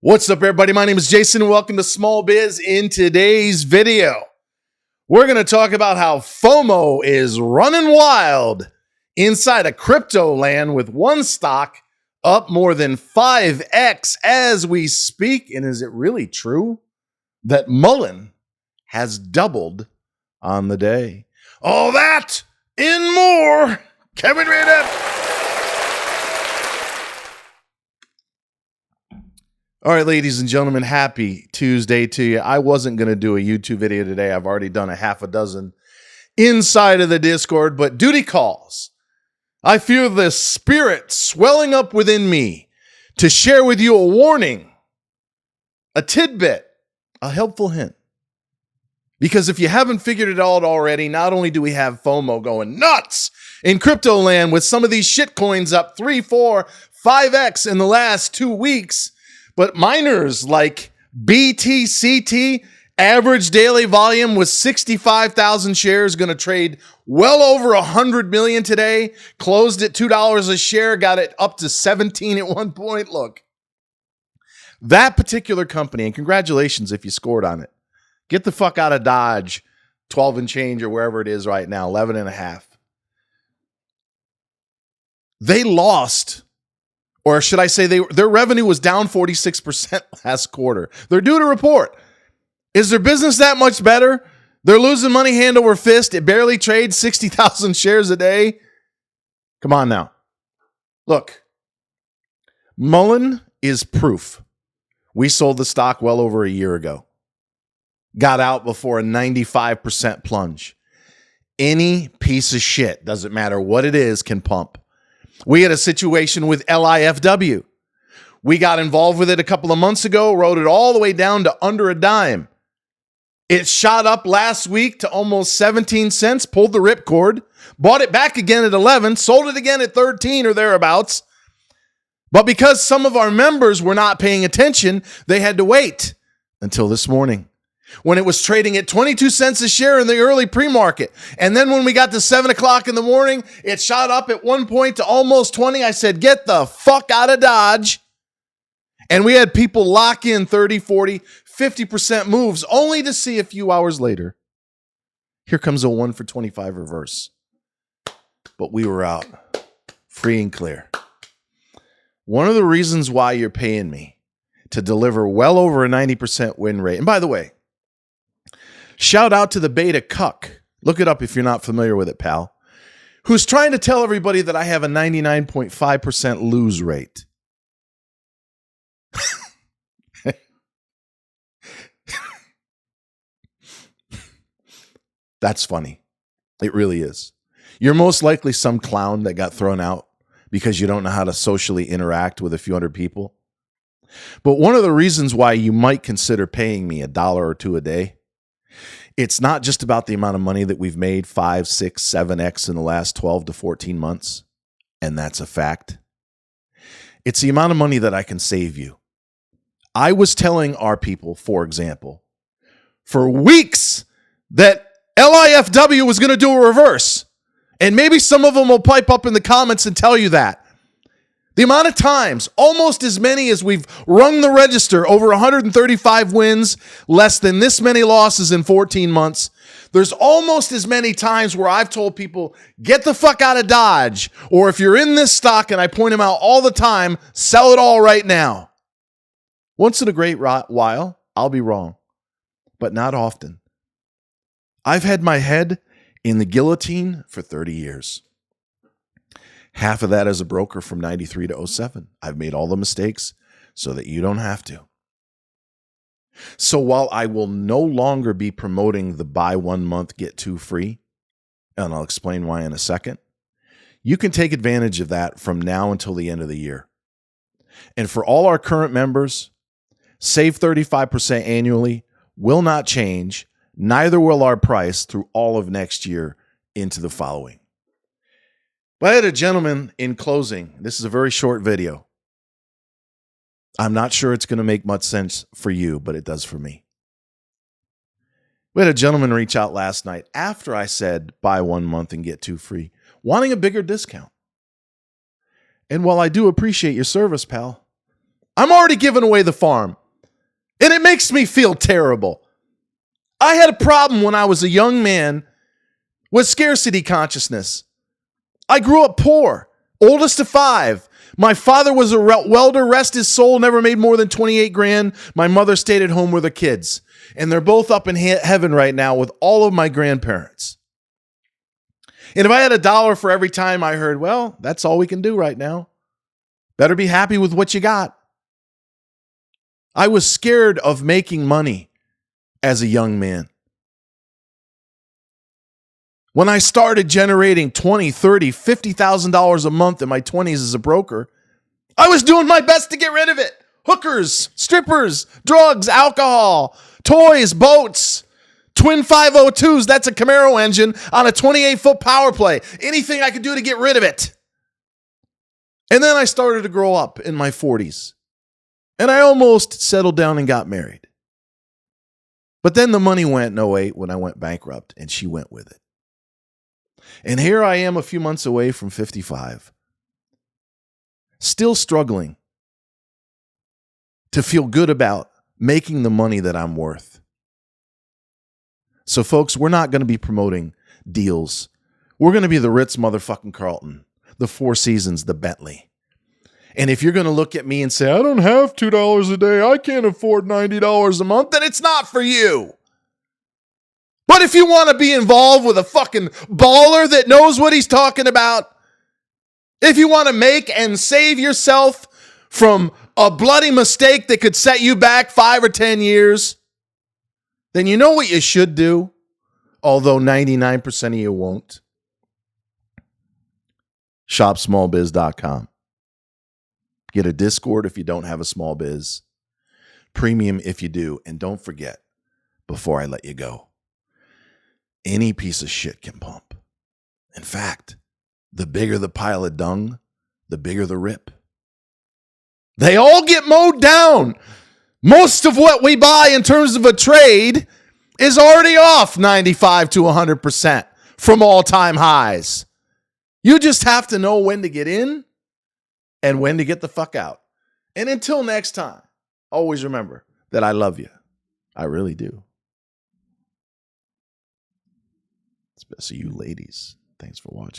What's up, everybody? My name is Jason, and welcome to Small Biz. In today's video, we're going to talk about how FOMO is running wild inside of crypto land with one stock up more than 5x as we speak. And is it really true that MULN has doubled on the day? All that and more coming right up. All right, ladies and gentlemen, happy Tuesday to you. I wasn't going to do a YouTube video today. I've already done a half a dozen inside of the Discord, but duty calls. I feel the spirit swelling up within me to share with you a warning, a tidbit, a helpful hint. Because if you haven't figured it out already, not only do we have FOMO going nuts in crypto land with some of these shit coins up 3, 4, 5x in the last 2 weeks, but miners like BTCT, average daily volume was 65,000 shares, going to trade well over 100 million today, closed at $2 a share, got it up to 17 at one point. Look, that particular company, and congratulations if you scored on it. Get the fuck out of Dodge, 12 and change or wherever it is right now, 11 and a half. They lost, or should I say their revenue was down 46% last quarter. They're due to report. Is their business that much better? They're losing money hand over fist. It barely trades 60,000 shares a day. Come on now. Look, MULN is proof. We sold the stock well over a year ago. Got out before a 95% plunge. Any piece of shit, doesn't matter what it is, can pump. We had a situation with LIFW. We got involved with it a couple of months ago, rode it all the way down to under a dime. It shot up last week to almost 17 cents, pulled the ripcord, bought it back again at 11, sold it again at 13 or thereabouts. But because some of our members were not paying attention, they had to wait until this morning, when it was trading at 22 cents a share in the early pre-market. And then when we got to 7 o'clock in the morning, it shot up at one point to almost 20. I said, get the fuck out of Dodge. And we had people lock in 30, 40, 50% moves, only to see a few hours later, here comes a 1 for 25 reverse. But we were out free and clear. One of the reasons why you're paying me to deliver well over a 90% win rate. And by the way, shout out to the beta cuck. Look it up if you're not familiar with it, pal. Who's trying to tell everybody that I have a 99.5% lose rate. That's funny. It really is. You're most likely some clown that got thrown out because you don't know how to socially interact with a few hundred people. But one of the reasons why you might consider paying me $1 or $2 a day, it's not just about the amount of money that we've made, 5, 6, 7x in the last 12 to 14 months. And that's a fact. It's the amount of money that I can save you. I was telling our people, for example, for weeks that LIFW was going to do a reverse. And maybe some of them will pipe up in the comments and tell you that. The amount of times, almost as many as we've rung the register, over 135 wins, less than this many losses in 14 months. There's almost as many times where I've told people, get the fuck out of Dodge. Or if you're in this stock, and I point them out all the time, sell it all right now. Once in a great while, I'll be wrong, but not often. I've had my head in the guillotine for 30 years. Half of that as a broker from 93 to 07. I've made all the mistakes so that you don't have to. So while I will no longer be promoting the buy 1 month, get 2 free, and I'll explain why in a second, you can take advantage of that from now until the end of the year. And for all our current members, save 35% annually, will not change. Neither will our price through all of next year into the following. But I had a gentleman in closing. This is a very short video. I'm not sure it's going to make much sense for you, but it does for me. We had a gentleman reach out last night after I said buy 1 month and get 2 free, wanting a bigger discount. And while I do appreciate your service, pal, I'm already giving away the farm. And it makes me feel terrible. I had a problem when I was a young man with scarcity consciousness. I grew up poor, oldest of 5. My father was a welder, rest his soul, never made more than 28 grand. My mother stayed at home with her kids. And they're both up in heaven right now with all of my grandparents. And if I had $1 for every time I heard, well, that's all we can do right now. Better be happy with what you got. I was scared of making money as a young man. When I started generating $20,000, $30,000, $50,000 a month in my 20s as a broker, I was doing my best to get rid of it. Hookers, strippers, drugs, alcohol, toys, boats, twin 502s, that's a Camaro engine on a 28-foot power play. Anything I could do to get rid of it. And then I started to grow up in my 40s. And I almost settled down and got married. But then the money went in 2008 when I went bankrupt, and she went with it. And here I am a few months away from 55, still struggling to feel good about making the money that I'm worth. So folks, we're not going to be promoting deals. We're going to be the Ritz motherfucking Carlton, the Four Seasons, the Bentley. And if you're going to look at me and say, I don't have $2 a day, I can't afford $90 a month, then it's not for you. But if you want to be involved with a fucking baller that knows what he's talking about, if you want to make and save yourself from a bloody mistake that could set you back 5 or 10 years, then you know what you should do, although 99% of you won't. ShopSmallBiz.com. Get a Discord if you don't have a small biz. Premium if you do. And don't forget, before I let you go, any piece of shit can pump. In fact, the bigger the pile of dung, the bigger the rip. They all get mowed down. Most of what we buy in terms of a trade is already off 95 to 100% from all-time highs. You just have to know when to get in and when to get the fuck out. And until next time, always remember that I love you. I really do. Especially you ladies. Thanks for watching.